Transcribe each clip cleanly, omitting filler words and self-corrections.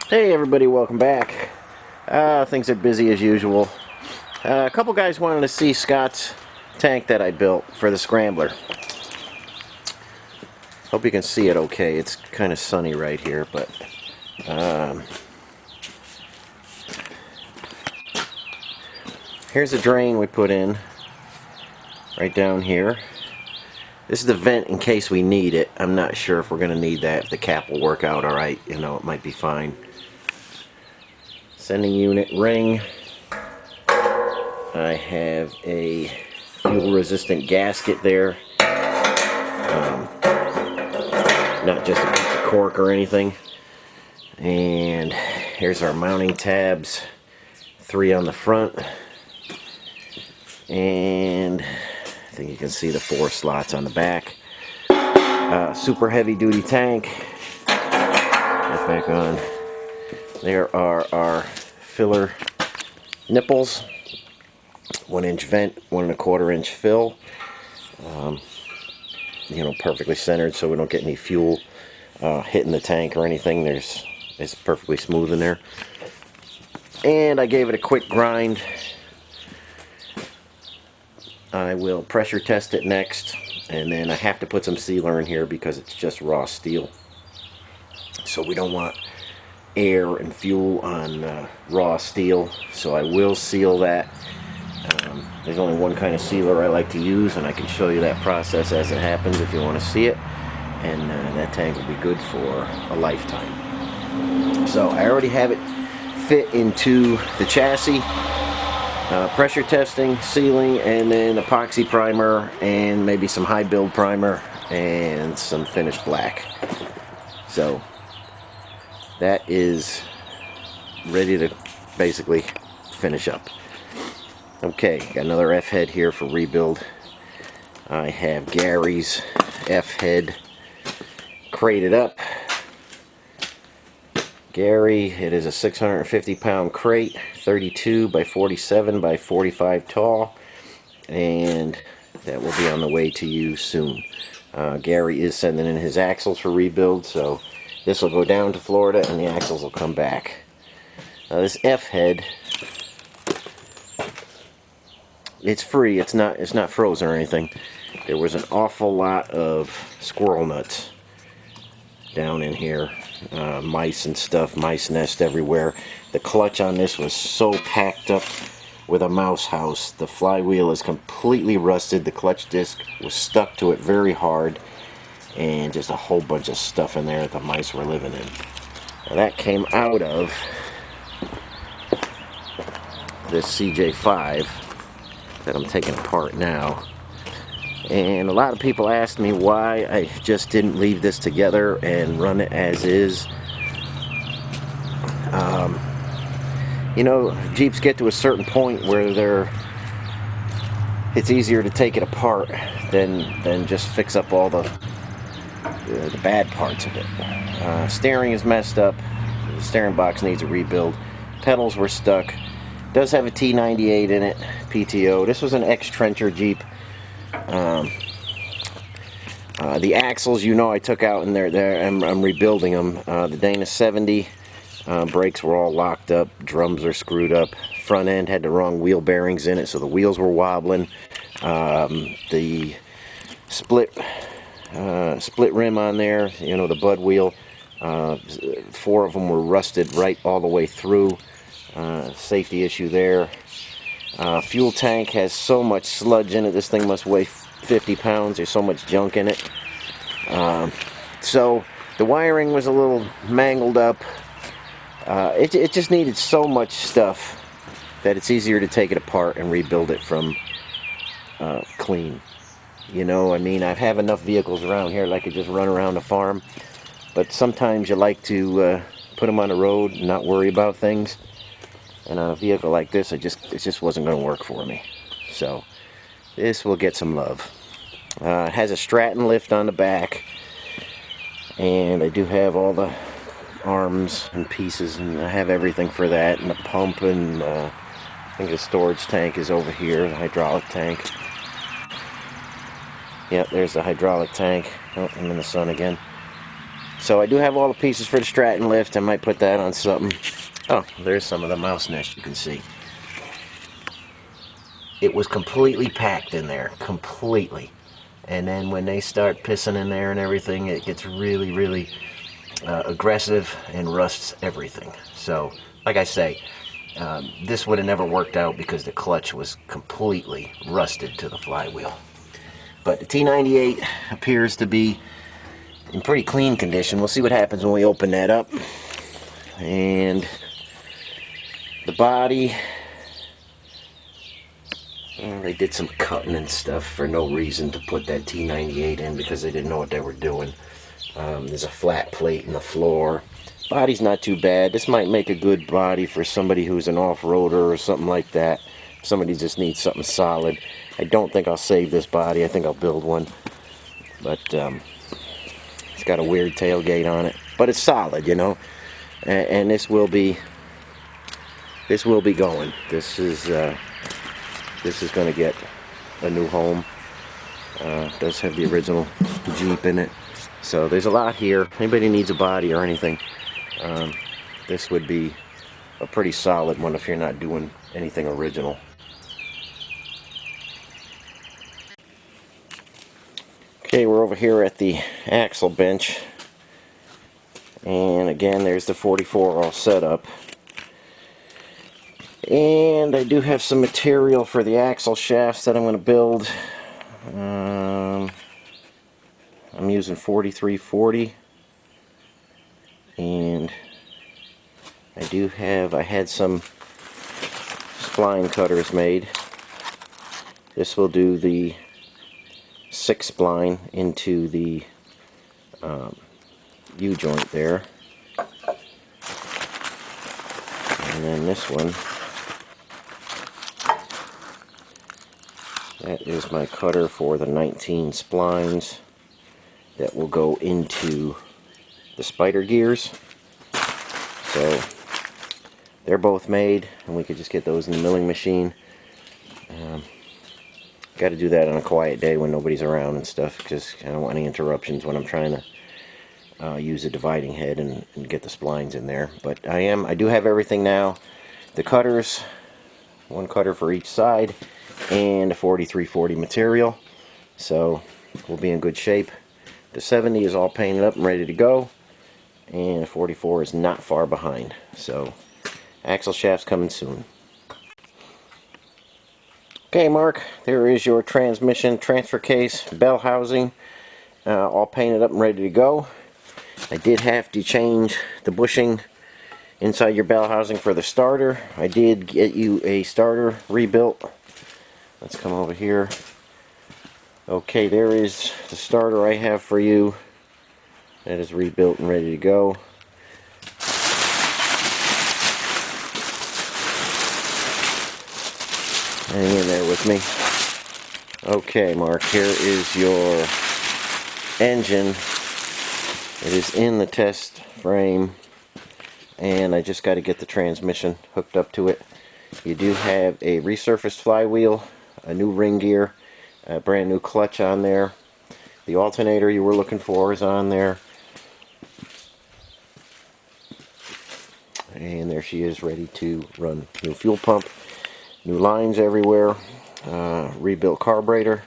Hey everybody, welcome back. Things are busy as usual. A couple guys wanted to see Scott's tank that I built for the Scrambler. Hope you can see it okay. It's kind of sunny right here, but here's the drain we put in right down here. This is the vent in case we need it. I'm not sure if we're going to need that. If the cap will work out alright, you know, it might be fine. Sending unit ring. I have a fuel resistant gasket there. Not just a piece of cork or anything. And here's our mounting tabs. 3 on the front. And I think you can see the 4 slots on the back. Super heavy duty tank. Get back on. There are our filler nipples. 1-inch vent, 1 1/4 inch fill. You know, perfectly centered so we don't get any fuel hitting the tank or anything. It's perfectly smooth in there. And I gave it a quick grind. I will pressure test it next, and then I have to put some sealer in here because it's just raw steel. So we don't want air and fuel on raw steel, so I will seal that. There's only one kind of sealer I like to use, and I can show you that process as it happens if you want to see it, and that tank will be good for a lifetime. So I already have it fit into the chassis. Pressure testing, sealing, and then epoxy primer, and maybe some high build primer, and some finished black. So that is ready to basically finish up. Okay, got another F-head here for rebuild. I have Gary's F-head crated up. Gary, it is a 650 pound crate, 32 by 47 by 45 tall, and that will be on the way to you soon. Gary is sending in his axles for rebuild, so this will go down to Florida and the axles will come back. This F-head, it's free, it's not frozen or anything. There was an awful lot of squirrel nuts down in here. Mice and stuff, mice nest everywhere. The clutch on this was so packed up with a mouse house. The flywheel is completely rusted. The clutch disc was stuck to it very hard, and just a whole bunch of stuff in there that the mice were living in. Now that came out of this CJ5 that I'm taking apart now. And a lot of people asked me why I just didn't leave this together and run it as is. You know, Jeeps get to a certain point where it's easier to take it apart than just fix up all the bad parts of it. Steering is messed up. The steering box needs a rebuild. Pedals were stuck. Does have a T98 in it, PTO. This was an X-Trencher Jeep. The axles, you know, I took out in there. I'm rebuilding them. The Dana 70 brakes were all locked up. Drums are screwed up. Front end had the wrong wheel bearings in it, so the wheels were wobbling. The split rim on there, you know, the bud wheel. 4 of them were rusted right all the way through. Safety issue there. Fuel tank has so much sludge in it. This thing must weigh 50 pounds. There's so much junk in it. So the wiring was a little mangled up. It just needed so much stuff that it's easier to take it apart and rebuild it from clean. You know, I mean, I have enough vehicles around here that I could just run around the farm. But sometimes you like to put them on the road and not worry about things. And on a vehicle like this, it just wasn't going to work for me. So this will get some love. It has a Stratton lift on the back, and I do have all the arms and pieces, and I have everything for that, and the pump, and I think the storage tank is over here, the hydraulic tank. Yep, there's the hydraulic tank. Oh, I'm in the sun again. So I do have all the pieces for the Stratton lift. I might put that on something. Oh, there's some of the mouse nest you can see. It was completely packed in there, completely. And then when they start pissing in there and everything, it gets really, really aggressive and rusts everything. So, like I say, this would have never worked out because the clutch was completely rusted to the flywheel. But the T98 appears to be in pretty clean condition. We'll see what happens when we open that up. And the body, well, they did some cutting and stuff for no reason to put that T98 in because they didn't know what they were doing. There's a flat plate in the floor. Body's not too bad. This might make a good body for somebody who's an off-roader or something like that. Somebody just needs something solid. I don't think I'll save this body. I think I'll build one. But it's got a weird tailgate on it. But it's solid, you know. And this will be going. This is going to get a new home. It does have the original Jeep in it. So there's a lot here. Anybody needs a body or anything, this would be a pretty solid one if you're not doing anything original. Okay, we're over here at the axle bench. And again, there's the 44 all set up. And I do have some material for the axle shafts that I'm going to build. I'm using 4340, and I had some spline cutters made. This will do the 6 spline into the U-joint there. And then this one, that is my cutter for the 19 splines that will go into the spider gears. So they're both made, and we could just get those in the milling machine. Got to do that on a quiet day when nobody's around and stuff, because I don't want any interruptions when I'm trying to use a dividing head and get the splines in there. But I do have everything now. The cutters, one cutter for each side, and a 4340 material. So we'll be in good shape. The 70 is all painted up and ready to go, and 44 is not far behind. So axle shafts coming soon. Okay, Mark, there is your transmission transfer case, bell housing, all painted up and ready to go. I did have to change the bushing inside your bell housing for the starter. I did get you a starter rebuilt. Let's come over here. Okay, there is the starter I have for you. That is rebuilt and ready to go. Hang in there with me. Okay, Mark, here is your engine. It is in the test frame, and I just got to get the transmission hooked up to it. You do have a resurfaced flywheel, a new ring gear, a brand new clutch on there. The alternator you were looking for is on there. And there she is, ready to run. New fuel pump, new lines everywhere, rebuilt carburetor.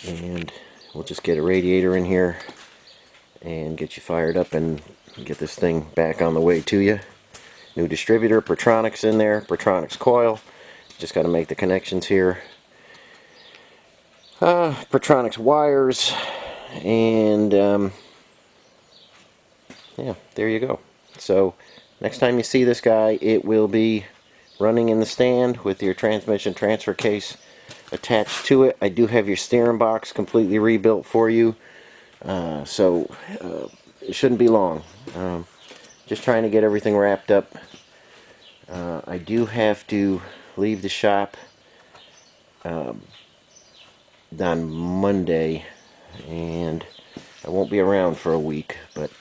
And we'll just get a radiator in here and get you fired up and get this thing back on the way to you. New distributor, Pertronics in there, Pertronics coil. Just got to make the connections here. Pertronics wires, and yeah, there you go. So next time you see this guy, it will be running in the stand with your transmission transfer case attached to it. I do have your steering box completely rebuilt for you, so it shouldn't be long. Just trying to get everything wrapped up. I do have to leave the shop on Monday, and I won't be around for a week, but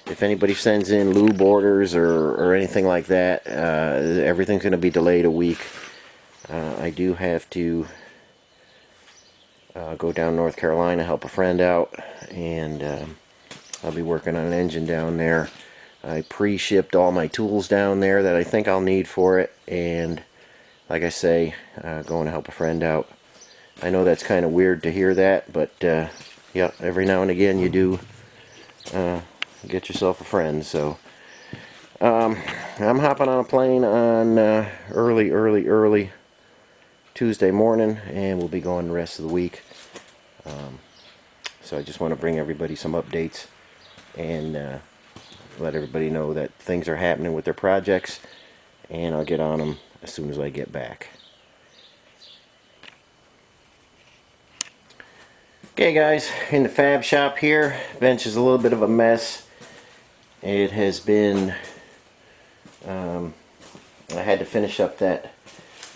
if anybody sends in lube orders or anything like that, everything's going to be delayed a week. I do have to go down North Carolina, help a friend out, and I'll be working on an engine down there. I pre-shipped all my tools down there that I think I'll need for it, and like I say, going to help a friend out. I know that's kind of weird to hear that, but yeah, every now and again you do get yourself a friend. So I'm hopping on a plane on early Tuesday morning, and we'll be going the rest of the week. So I just want to bring everybody some updates and let everybody know that things are happening with their projects, and I'll get on them as soon as I get back. Okay guys, in the fab shop here, bench is a little bit of a mess. It has been, I had to finish up that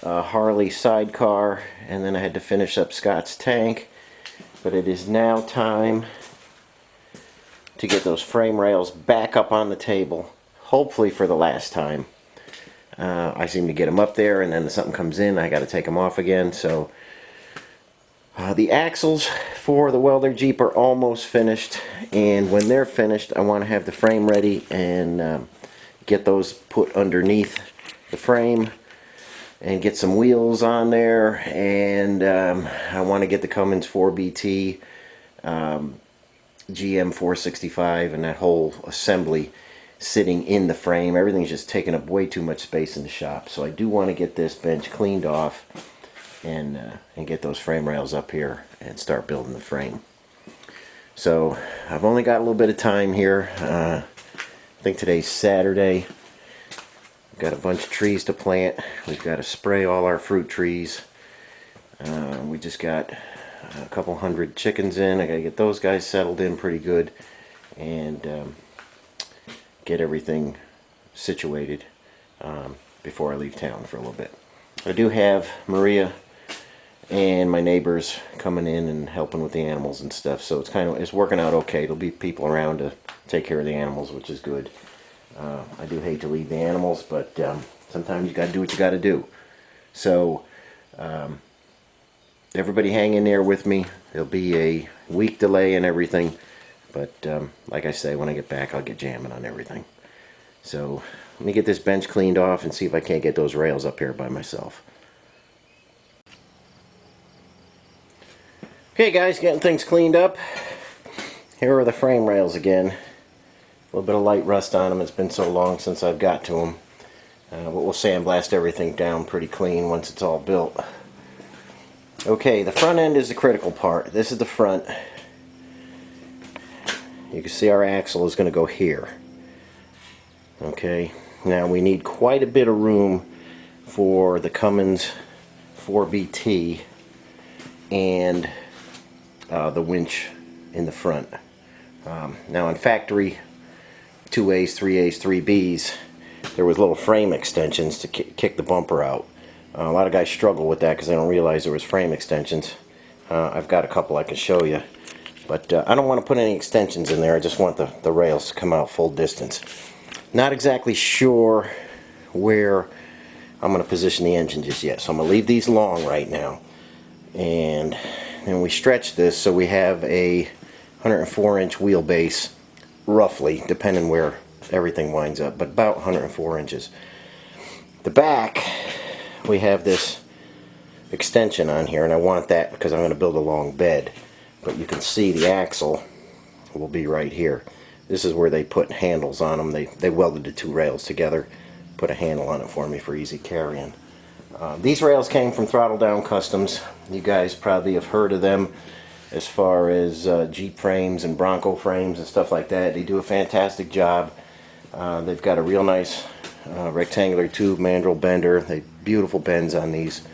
Harley sidecar, and then I had to finish up Scott's tank. But it is now time to get those frame rails back up on the table, hopefully for the last time. I seem to get them up there, and then something comes in, I got to take them off again. So the axles for the welder Jeep are almost finished, and when they're finished, I want to have the frame ready and get those put underneath the frame and get some wheels on there. And I want to get the Cummins 4BT, GM 465, and that whole assembly sitting in the frame. Everything's just taking up way too much space in the shop, so I do want to get this bench cleaned off and get those frame rails up here and start building the frame. So I've only got a little bit of time here. I think today's Saturday. Got a bunch of trees to plant. We've got to spray all our fruit trees. We just got a couple hundred chickens in. I got to get those guys settled in pretty good and get everything situated before I leave town for a little bit. I do have Maria and my neighbors coming in and helping with the animals and stuff, so it's working out okay. There'll be people around to take care of the animals, which is good. I do hate to leave the animals, but sometimes you got to do what you got to do. So everybody hang in there with me. There'll be a week delay and everything, but like I say, when I get back, I'll get jamming on everything. So let me get this bench cleaned off and see if I can't get those rails up here by myself. Okay guys, getting things cleaned up. Here are the frame rails again. A little bit of light rust on them. It's been so long since I've got to them. But we'll sandblast everything down pretty clean once it's all built. Okay, the front end is the critical part. This is the front. You can see our axle is going to go here. Okay, now we need quite a bit of room for the Cummins 4BT and the winch in the front. Now on factory 2As, 3As, 3Bs, there was little frame extensions to kick the bumper out. A lot of guys struggle with that because they don't realize there was frame extensions. I've got a couple I can show you, but I don't want to put any extensions in there. I just want the rails to come out full distance. Not exactly sure where I'm going to position the engine just yet, so I'm going to leave these long right now, and then we stretch this so we have a 104-inch wheelbase, roughly, depending where everything winds up, but about 104 inches. The back, we have this extension on here, and I want that because I'm going to build a long bed, but you can see the axle will be right here. This is where they put handles on them. They welded the two rails together, put a handle on it for me for easy carrying. These rails came from Throttle Down Customs. You guys probably have heard of them as far as Jeep frames and Bronco frames and stuff like that. They do a fantastic job. They've got a real nice rectangular tube mandrel bender. They beautiful bends on these.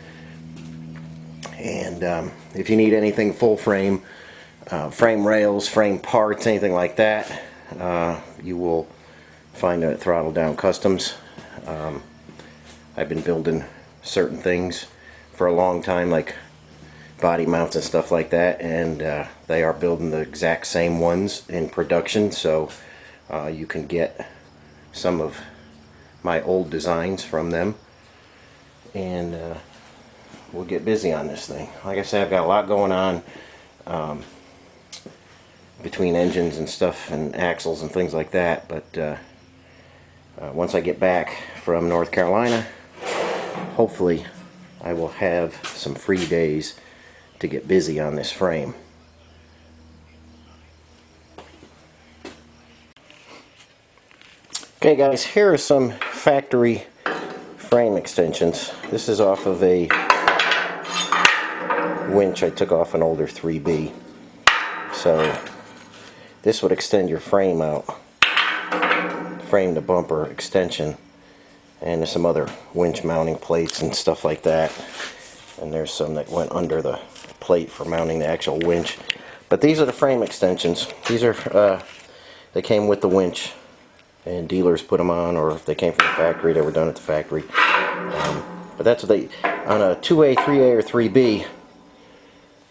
And if you need anything full frame, frame rails, frame parts, anything like that, you will find it at Throttle Down Customs. I've been building certain things for a long time, like body mounts and stuff like that, and they are building the exact same ones in production, so you can get some of my old designs from them, and we'll get busy on this thing. Like I said, I've got a lot going on. between engines and stuff and axles and things like that. But once I get back from North Carolina, hopefully I will have some free days to get busy on this frame. Okay guys, here are some factory frame extensions. This is off of a winch I took off an older 3B. So this would extend your frame out, frame to bumper extension, and there's some other winch mounting plates and stuff like that, and there's some that went under the plate for mounting the actual winch. But these are the frame extensions. These are they came with the winch, and dealers put them on, or if they came from the factory, they were done at the factory. But that's what they, on a 2A, 3A, or 3B,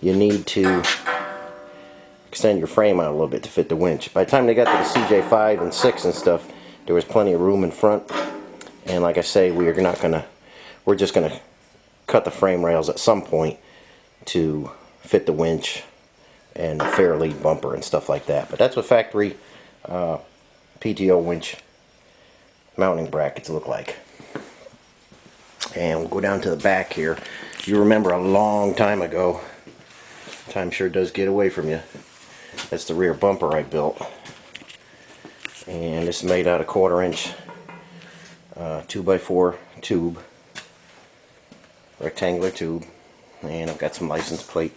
you need to extend your frame out a little bit to fit the winch. By the time they got to the CJ5 and 6 and stuff, there was plenty of room in front. And like I say, we're just gonna cut the frame rails at some point to fit the winch and the fair lead bumper and stuff like that. But that's what factory PTO winch mounting brackets look like. And we'll go down to the back here. You remember a long time ago, time sure does get away from you. That's the rear bumper I built, and this is made out of 1/4 inch 2x4 tube, rectangular tube, and I've got some license plate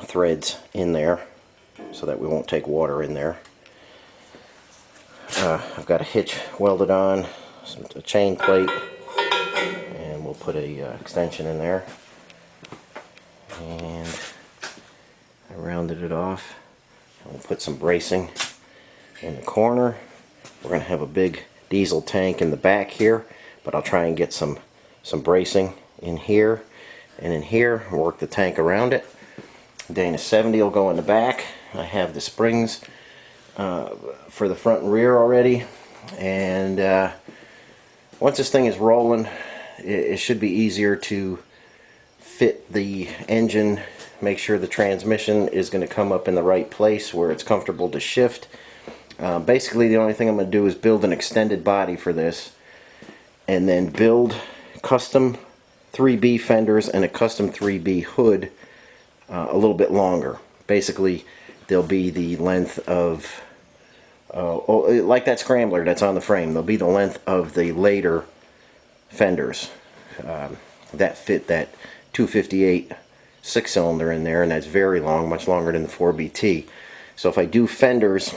threads in there so that we won't take water in there. I've got a hitch welded on, a chain plate, and we'll put a extension in there, and I rounded it off. We'll put some bracing in the corner. We're going to have a big diesel tank in the back here, but I'll try and get some bracing in here and in here, work the tank around it. Dana 70 will go in the back. I have the springs for the front and rear already, and once this thing is rolling, it should be easier to fit the engine, make sure the transmission is going to come up in the right place where it's comfortable to shift. Basically the only thing I'm going to do is build an extended body for this, and then build custom 3B fenders and a custom 3B hood a little bit longer. Basically they'll be the length of like that Scrambler that's on the frame. They'll be the length of the later fenders that fit that 258 6-cylinder in there, and that's very long, much longer than the 4BT. So if I do fenders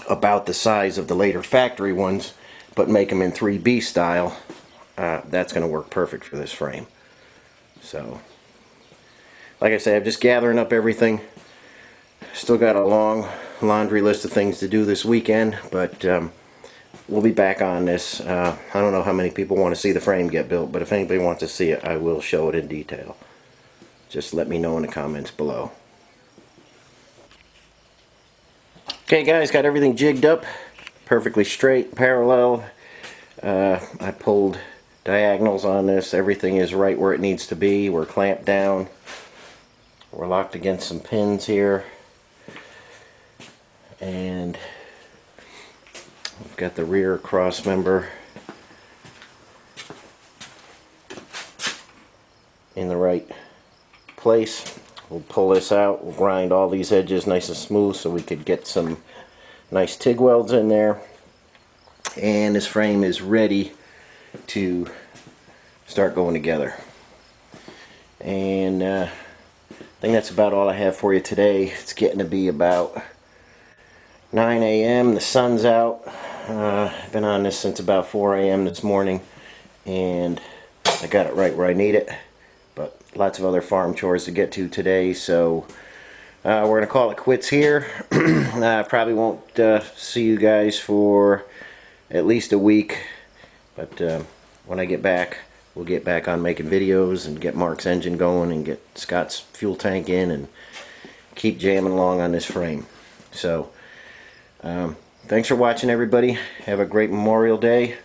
about the size of the later factory ones, but make them in 3B style, that's going to work perfect for this frame. So, like I say, I'm just gathering up everything. Still got a long laundry list of things to do this weekend, but we'll be back on this. I don't know how many people want to see the frame get built, but if anybody wants to see it, I will show it in detail. Just let me know in the comments below. Okay guys, got everything jigged up, perfectly straight, parallel. I pulled diagonals on this. Everything is right where it needs to be. We're clamped down. We're locked against some pins here. And we've got the rear cross member in the right place. We'll pull this out. We'll grind all these edges nice and smooth so we could get some nice TIG welds in there. And this frame is ready to start going together. And I think that's about all I have for you today. It's getting to be about 9 a.m. The sun's out. I've been on this since about 4 a.m. this morning, and I got it right where I need it. But lots of other farm chores to get to today, so we're going to call it quits here. I probably won't see you guys for at least a week, but when I get back, we'll get back on making videos and get Mark's engine going and get Scott's fuel tank in and keep jamming along on this frame. So thanks for watching, everybody. Have a great Memorial Day.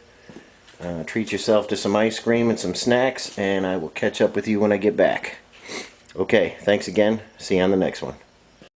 Treat yourself to some ice cream and some snacks, and I will catch up with you when I get back. Okay, thanks again. See you on the next one.